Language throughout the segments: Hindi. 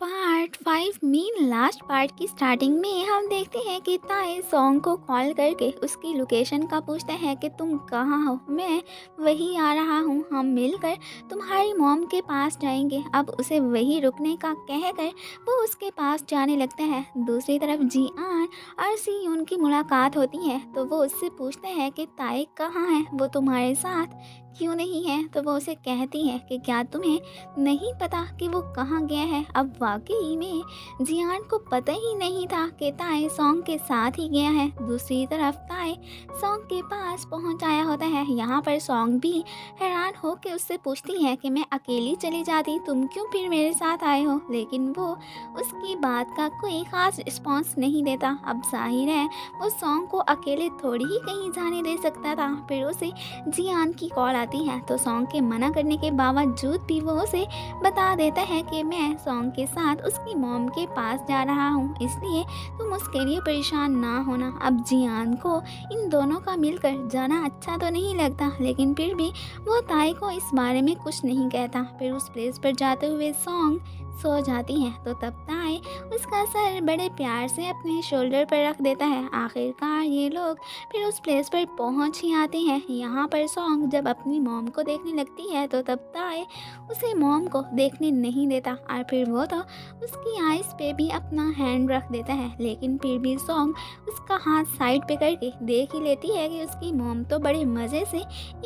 पार्ट 5 में लास्ट पार्ट की स्टार्टिंग में हम देखते हैं कि ताए सॉन्ग को कॉल करके उसकी लोकेशन का पूछता है कि तुम कहाँ हो। मैं वही आ रहा हूँ, हम मिलकर तुम्हारी मॉम के पास जाएंगे। अब उसे वही रुकने का कहकर वो उसके पास जाने लगता है। दूसरी तरफ जियान और सी उनकी मुलाकात होती है तो वो उससे पूछते हैं कि ताए कहाँ है, वो तुम्हारे साथ क्यों नहीं है। तो वो उसे कहती है कि क्या तुम्हें नहीं पता कि वो कहाँ गया है। अब वाकई में जियान को पता ही नहीं था कि ताए सॉन्ग के साथ ही गया है। दूसरी तरफ ताए सॉन्ग के पास पहुंच आया होता है। यहाँ पर सॉन्ग भी हैरान हो के उससे पूछती है कि मैं अकेली चली जाती, तुम क्यों फिर मेरे साथ आए हो। लेकिन वो उसकी बात का कोई ख़ास रिस्पॉन्स नहीं देता। अब जाहिर है वो सॉन्ग को अकेले थोड़ी ही कहीं जाने दे सकता था। फिर उसे जियान की कॉल आती है तो सॉन्ग के मना करने के बावजूद भी वो उसे बता देता है कि मैं सॉन्ग के साथ उसकी मॉम के पास जा रहा हूँ, इसलिए तुम उसके लिए परेशान ना होना। अब जियान को इन दोनों का मिलकर जाना अच्छा तो नहीं लगता, लेकिन फिर भी वो ताई को इस बारे में कुछ नहीं कहता। फिर उस प्लेस पर जाते हुए सॉन्ग सो जाती है तो तब ताई उसका सर बड़े प्यार से अपने शोल्डर पर रख देता है। आखिरकार ये लोग फिर उस प्लेस पर पहुंच ही आते हैं। यहाँ पर सॉन्ग जब अपनी मॉम को देखने लगती है तो तब ताए उसे मॉम को देखने नहीं देता और फिर वो तो उसकी आइज़ पे भी अपना हैंड रख देता है। लेकिन फिर भी सॉन्ग उसका हाथ साइड पे करके देख ही लेती है कि उसकी मॉम तो बड़े मज़े से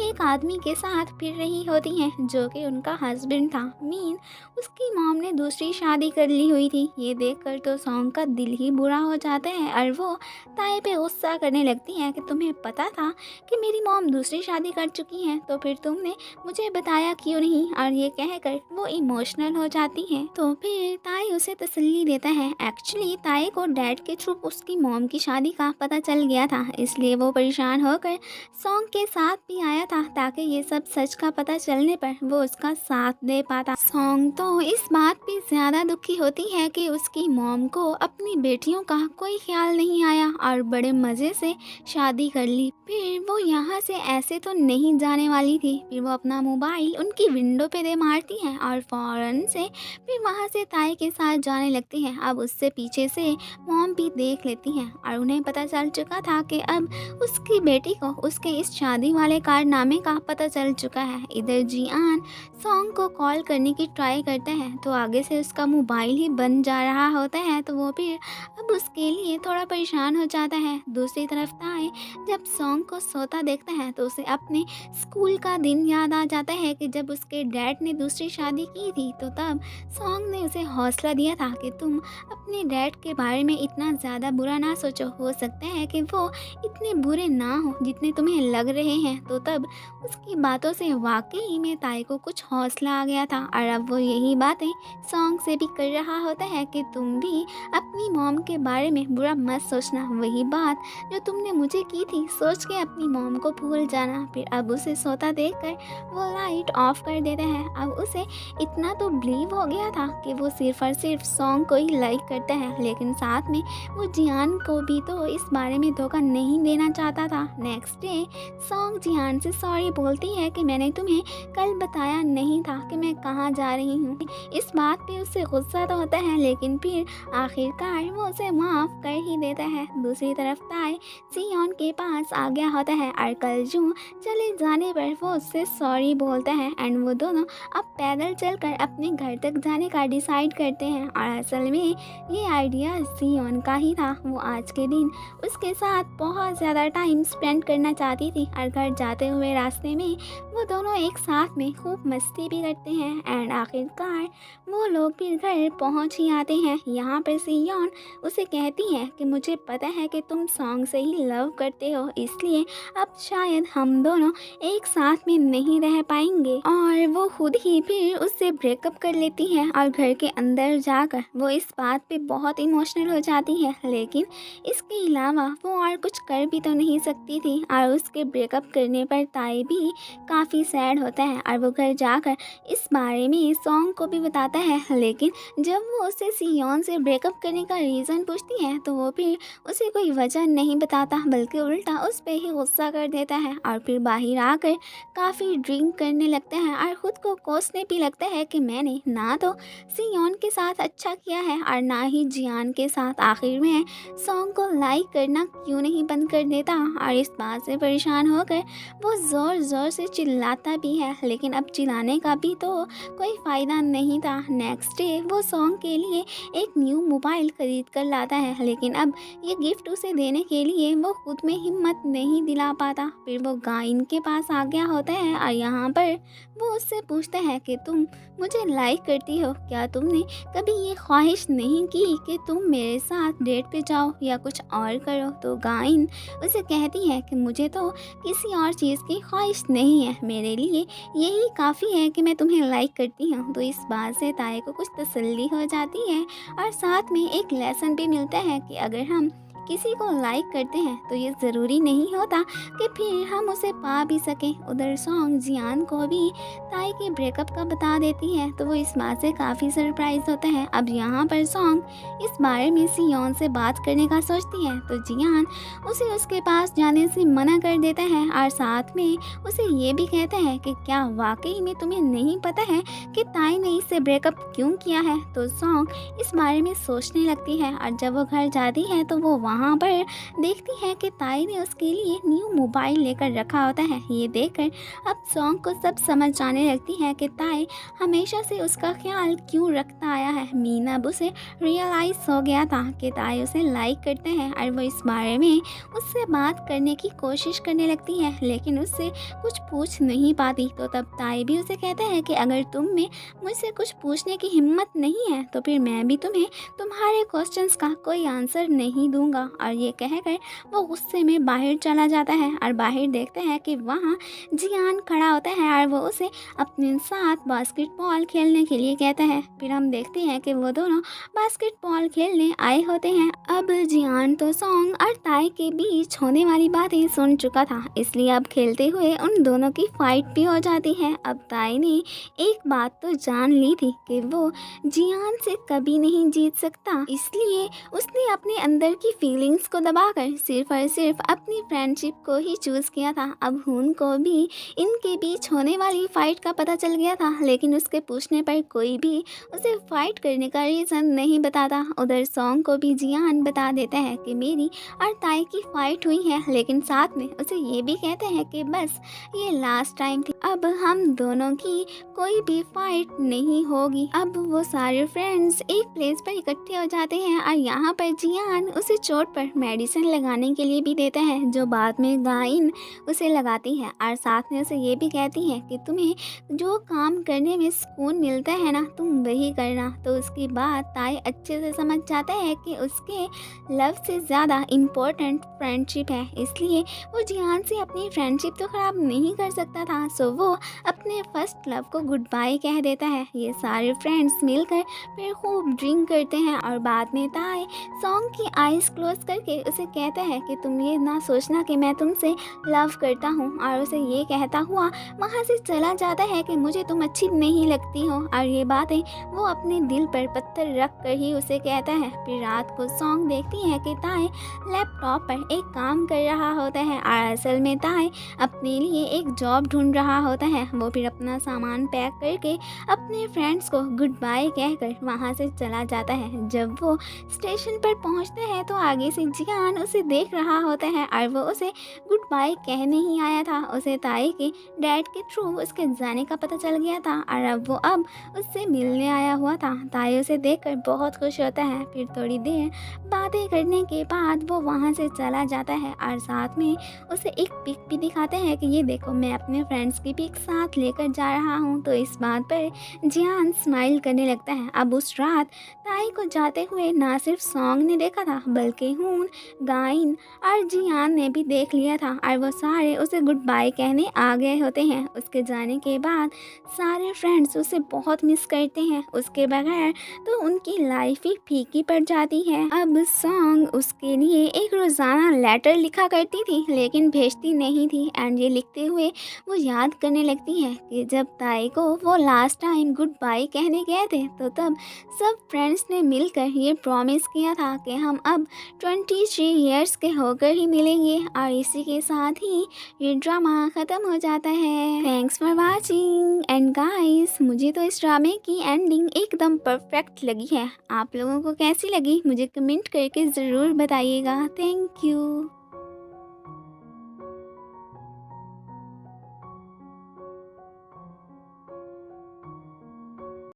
एक आदमी के साथ फिर रही होती हैं जो कि उनका हस्बैंड था। मीन उसकी मॉम ने दूसरी शादी कर ली हुई थी। ये देखकर तो सॉन्ग का दिल ही बुरा हो जाता है और वो ताए पे गुस्सा करने लगती है कि तुम्हें पता था कि मेरी मॉम दूसरी शादी कर चुकी है तो फिर तुमने मुझे बताया क्यों नहीं। और ये कहकर वो इमोशनल हो जाती है तो फिर ताए उसे तसल्ली देता है। एक्चुअली ताए को डैड के थ्रू उसकी मॉम की शादी का पता चल गया था, इसलिए वो परेशान होकर सॉन्ग के साथ भी आया था ताकि ये सब सच का पता चलने पर वो उसका साथ दे पाता। सॉन्ग तो इस बात पे ज़्यादा दुखी होती है कि उसकी मॉम को अपनी बेटियों का कोई ख्याल नहीं आया और बड़े मज़े से शादी कर ली। फिर वो यहाँ से ऐसे तो नहीं जाने वाली थी। फिर वो अपना मोबाइल उनकी विंडो पे दे मारती है और फ़ौरन से फिर वहाँ से ताई के साथ जाने लगती है। अब उससे पीछे से मॉम भी देख लेती हैं और उन्हें पता चल चुका था कि अब उसकी बेटी को उसके इस शादी वाले कारनामे का पता चल चुका है। इधर जियान सॉन्ग को कॉल करने की ट्राई करते हैं तो आगे से उसका मोबाइल ही बंद जा रहा होता है तो वो फिर अब उसके लिए थोड़ा परेशान हो जाता है। दूसरी तरफ ताए जब सॉन्ग को सोता देखता है तो उसे अपने स्कूल का दिन याद आ जाता है कि जब उसके डैड ने दूसरी शादी की थी तो तब सॉन्ग ने उसे हौसला दिया था कि तुम अपने डैड के बारे में इतना ज़्यादा बुरा ना सोचो, हो सकता है कि वो इतने बुरे ना हो जितने तुम्हें लग रहे हैं। तो तब उसकी बातों से वाकई में ताई को कुछ हौसला आ गया था और अब वो यही बातें सॉन्ग से भी कर रहा होता है कि तुम भी अपनी मॉम के बारे में बुरा मत सोचना, वही बात जो तुमने मुझे की थी सोच के अपनी मॉम को भूल जाना। फिर अब उसे सोता देखकर वो लाइट ऑफ कर देता है। अब उसे इतना तो बिलीव हो गया था कि वो सिर्फ और सिर्फ सॉन्ग को ही लाइक करता है, लेकिन साथ में वो जियान को भी तो इस बारे में धोखा नहीं देना चाहता था। नेक्स्ट डे सॉन्ग जियान से सॉरी बोलती है कि मैंने तुम्हें कल बताया नहीं था कि मैं कहाँ जा रही हूँ। इस बात पे उससे गुस्सा तो होता है लेकिन फिर आखिरकार वो उसे माफ़ कर ही देता है। दूसरी तरफ ताए सियोन के पास आ गया होता है और कल जू चले जाने पर वो उससे सॉरी बोलता है एंड वो दोनों अब पैदल चलकर अपने घर तक जाने का डिसाइड करते हैं। और असल में ये आइडिया सियोन का ही था। वो आज के दिन उसके साथ बहुत ज़्यादा टाइम स्पेंड करना चाहती थी और घर जाते हुए रास्ते में वो दोनों एक साथ में खूब मस्ती भी करते हैं एंड आखिरकार वो लोग फिर घर पहुंच ही आते हैं। यहाँ पर सियोन उसे कहती है कि मुझे पता है कि तुम सॉन्ग से ही लव करते हो, इसलिए अब शायद हम दोनों एक साथ में नहीं रह पाएंगे। और वो खुद ही फिर उससे ब्रेकअप कर लेती है और घर के अंदर जाकर वो इस बात पे बहुत इमोशनल हो जाती है, लेकिन इसके अलावा वो और कुछ कर भी तो नहीं सकती थी। और उसके ब्रेकअप करने पर ताई भी काफ़ी सैड होता है और वो घर जाकर इस बारे में सॉन्ग को भी बताता है। लेकिन जब वो उसे सियोन से ब्रेकअप करने का रीज़न पूछती है तो वो फिर उसे कोई वजह नहीं बताता, बल्कि उल्टा उस पे ही गुस्सा कर देता है और फिर बाहर आकर काफ़ी ड्रिंक करने लगता है और ख़ुद को कोसने भी लगता है कि मैंने ना तो सियोन के साथ अच्छा किया है और ना ही जियान के साथ। आखिर में सॉन्ग को लाइक करना क्यों नहीं बंद कर देता और इस बात से परेशान होकर वो ज़ोर ज़ोर से चिल्लाता भी है, लेकिन अब चिल्लाने का भी तो कोई फ़ायदा नहीं था। नेक्स्ट डे वो सॉन्ग के लिए एक न्यू मोबाइल खरीद कर लाता है, लेकिन अब ये गिफ्ट उसे देने के लिए वो खुद में हिम्मत नहीं दिला पाता। फिर वो गाइन के पास आ गया होता है और यहाँ पर वो उससे पूछता है कि तुम मुझे लाइक करती हो, क्या तुमने कभी ये ख्वाहिश नहीं की कि तुम मेरे साथ डेट पे जाओ या कुछ और करो। तो गाइन उसे कहती है कि मुझे तो किसी और चीज़ की ख्वाहिश नहीं है, मेरे लिए यही काफ़ी है कि मैं तुम्हें लाइक करती हूँ। तो इस बात से ताए को कुछ तसल्ली हो जाती है और साथ में एक लेसन भी मिलता है कि अगर हम किसी को लाइक करते हैं तो ये ज़रूरी नहीं होता कि फिर हम उसे पा भी सकें। उधर सॉन्ग जियान को भी ताई के ब्रेकअप का बता देती है तो वो इस बात से काफ़ी सरप्राइज होता है। अब यहाँ पर सॉन्ग इस बारे में सियोन से बात करने का सोचती है तो जियान उसे उसके पास जाने से मना कर देता है और साथ में उसे ये भी कहता है कि क्या वाकई में तुम्हें नहीं पता है कि ताई ने इससे ब्रेकअप क्यों किया है। तो सॉन्ग इस बारे में सोचने लगती है और जब वो घर जाती है तो वो वहाँ पर देखती है कि ताई ने उसके लिए न्यू मोबाइल लेकर रखा होता है। ये देखकर अब सॉन्ग को सब समझ आने लगती है कि ताई हमेशा से उसका ख्याल क्यों रखता आया है। मीना अब उसे रियलाइज़ हो गया था कि ताई उसे लाइक करते हैं और वो इस बारे में उससे बात करने की कोशिश करने लगती है, लेकिन उससे कुछ पूछ नहीं पाती। तो तब ताई भी उसे कहते हैं कि अगर तुम में मुझसे कुछ पूछने की हिम्मत नहीं है तो फिर मैं भी तुम्हें तुम्हारे क्वेश्चंस का कोई आंसर नहीं दूंगा। और ये कहकर वो गुस्से में बाहर चला जाता है और बाहर देखते हैं कि वहाँ जियान खड़ा होता है और वो उसे अपने साथ बास्केटबॉल खेलने के लिए कहता है। फिर हम देखते हैं कि वो दोनों बास्केटबॉल खेलने आए होते हैं। अब जियान तो सॉन्ग और ताई के बीच होने वाली बातें सुन चुका था, इसलिए अब खेलते हुए उन दोनों की फाइट भी हो जाती है। अब ताई ने एक बात तो जान ली थी कि वो जियान से कभी नहीं जीत सकता, इसलिए उसने अपने अंदर की फीलिंग्स को दबाकर सिर्फ और सिर्फ अपनी फ्रेंडशिप को ही चूज़ किया था। अब हुन को भी इनके बीच होने वाली फ़ाइट का पता चल गया था, लेकिन उसके पूछने पर कोई भी उसे फाइट करने का रीज़न नहीं बताता। उधर सॉन्ग को भी जियान बता देता है कि मेरी और ताई की फ़ाइट हुई है, लेकिन साथ में उसे ये भी कहते हैं कि बस ये लास्ट टाइम थी, अब हम दोनों की कोई भी फाइट नहीं होगी। अब वो सारे फ्रेंड्स एक प्लेस पर इकट्ठे हो जाते हैं और यहाँ पर जियान उसे चोट पर मेडिसिन लगाने के लिए भी देता है, जो बाद में गाइन उसे लगाती है और साथ में उसे ये भी कहती है कि तुम्हें जो काम करने में सुकून मिलता है ना, तुम वही करना। तो उसकी बात ताई अच्छे से समझ जाता है कि उसके लव से ज़्यादा इम्पोर्टेंट फ्रेंडशिप है, इसलिए वो जियान से अपनी फ्रेंडशिप तो ख़राब नहीं कर सकता था। सो वो अपने फर्स्ट लव को गुड बाय कह देता है। ये सारे फ्रेंड्स मिलकर फिर खूब ड्रिंक करते हैं और बाद में ताई सॉन्ग की आइज़ क्लोज करके उसे कहता है कि तुम ये ना सोचना कि मैं तुमसे लव करता हूँ, और उसे ये कहता हुआ वहाँ से चला जाता है कि मुझे तुम अच्छी नहीं लगती हो। और ये बातें वो अपने दिल पर पत्थर रख कर ही उसे कहता है। फिर रात को सॉन्ग देखती है कि ताई लैपटॉप पर एक काम कर रहा होता है और असल में ताई अपने लिए एक जॉब ढूंढ रहा होता है। वो फिर अपना सामान पैक करके अपने फ्रेंड्स को गुड बाय कहकर वहाँ से चला जाता है। जब वो स्टेशन पर पहुँचते हैं तो आगे से जियान उसे देख रहा होता है और वो उसे गुड बाय कहने ही आया था। उसे ताई के डैड के थ्रू उसके जाने का पता चल गया था और अब उससे मिलने आया हुआ था। ताई उसे देखकर बहुत खुश होता है। फिर थोड़ी देर बातें करने के बाद वो वहाँ से चला जाता है और साथ में उसे एक पिक भी दिखाते हैं कि ये देखो मैं अपने फ्रेंड्स की पिक साथ लेकर जा रहा हूँ। तो इस बात पर जियान स्माइल करने लगता है। अब उस रात ताई को जाते हुए ना सिर्फ सॉन्ग ने देखा था, बल्कि हुन, गाइन और जियान ने भी देख लिया था और वो सारे उसे गुड बाय कहने आ गए होते हैं। उसके जाने के बाद सारे फ्रेंड्स उसे बहुत मिस करते हैं, उसके बगैर तो उनकी लाइफ ही फीकी पड़ जाती है। अब सॉन्ग उसके लिए एक रोज़ाना लेटर लिखा करती थी, लेकिन भेजती नहीं थी। एंड ये लिखते हुए वो याद करने लगती है कि जब ताई को वो लास्ट टाइम गुड बाय कहने गए थे तो तब सब फ्रेंड्स ने मिलकर ये प्रॉमिस किया था कि हम अब 23 इयर्स के होकर ही मिलेंगे। और इसी के साथ ही ये ड्रामा ख़त्म हो जाता है। Thanks for watching and guys, मुझे तो इस ड्रामे की एंडिंग एकदम परफेक्ट लगी है। आप लोगों को कैसी लगी मुझे कमेंट करके ज़रूर बताइएगा। Thank you.